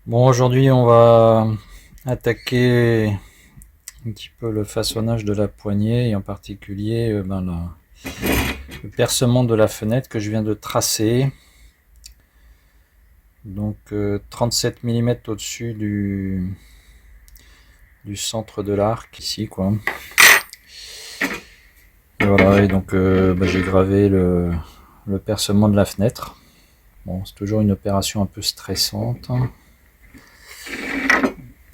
Bon, aujourd'hui on va attaquer un petit peu le façonnage de la poignée et en particulier le percement de la fenêtre que je viens de tracer. Donc 37 mm au-dessus du centre de l'arc ici quoi. Et voilà, et donc j'ai gravé le percement de la fenêtre. Bon, c'est toujours une opération un peu stressante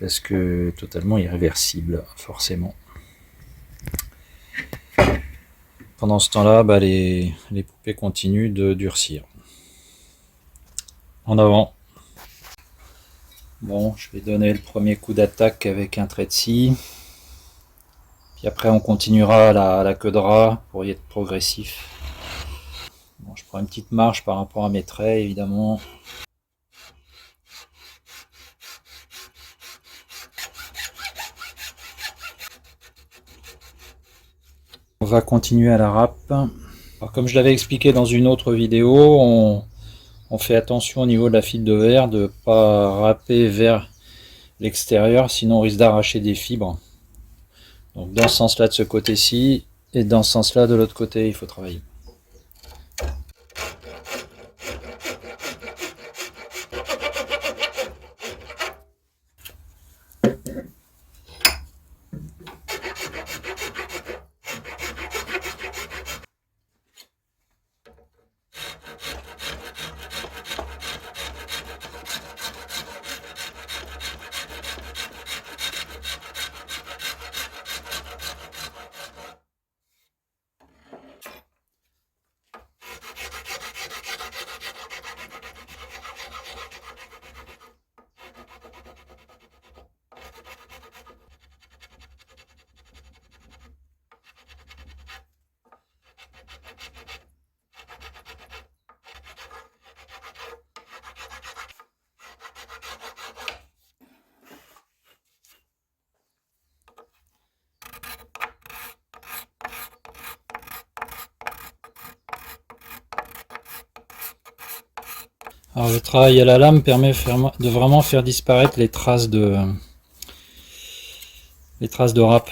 parce que totalement irréversible forcément. Pendant ce temps-là, les poupées continuent de durcir. En avant. Bon, je vais donner le premier coup d'attaque avec un trait de scie. Puis après, on continuera à la queue de rat pour y être progressif. Bon, je prends une petite marge par rapport à mes traits, évidemment. On va continuer à la râpe. Alors, comme je l'avais expliqué dans une autre vidéo, on fait attention au niveau de la file de verre de ne pas râper vers l'extérieur, sinon on risque d'arracher des fibres. Donc dans ce sens-là de ce côté-ci, et dans ce sens-là de l'autre côté, il faut travailler. Alors le travail à la lame permet de vraiment faire disparaître les traces de râpe.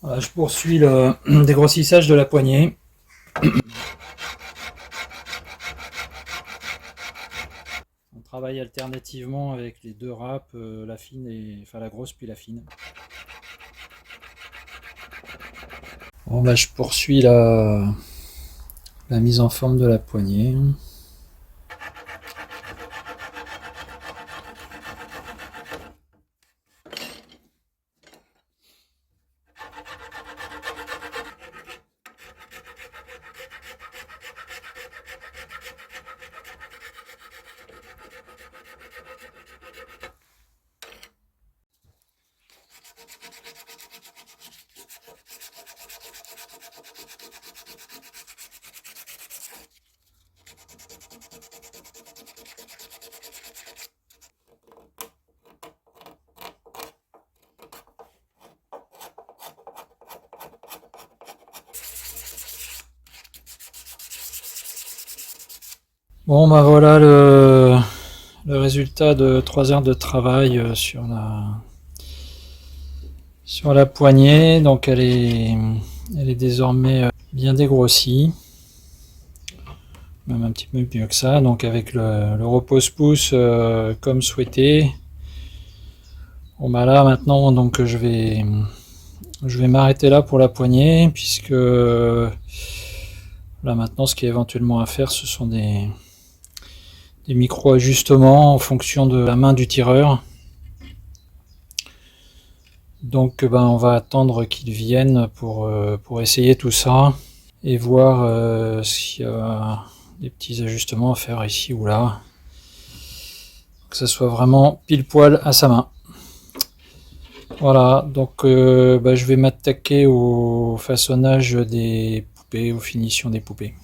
Voilà, je poursuis le dégrossissage de la poignée. On travaille alternativement avec les deux râpes, la fine enfin la grosse puis la fine. Bon je poursuis la mise en forme de la poignée. Bon voilà le résultat de 3 heures de travail sur la poignée. Donc elle est désormais bien dégrossie, même un petit peu mieux que ça. Donc avec le repose-pouce comme souhaité. Bon là maintenant donc je vais m'arrêter là pour la poignée, puisque là maintenant ce qui est éventuellement à faire, ce sont des micro-ajustements en fonction de la main du tireur. Donc on va attendre qu'ils viennent pour essayer tout ça et voir s'il y a des petits ajustements à faire ici ou là, que ça soit vraiment pile poil à sa main. Voilà, donc je vais m'attaquer au façonnage des poupées, aux finitions des poupées.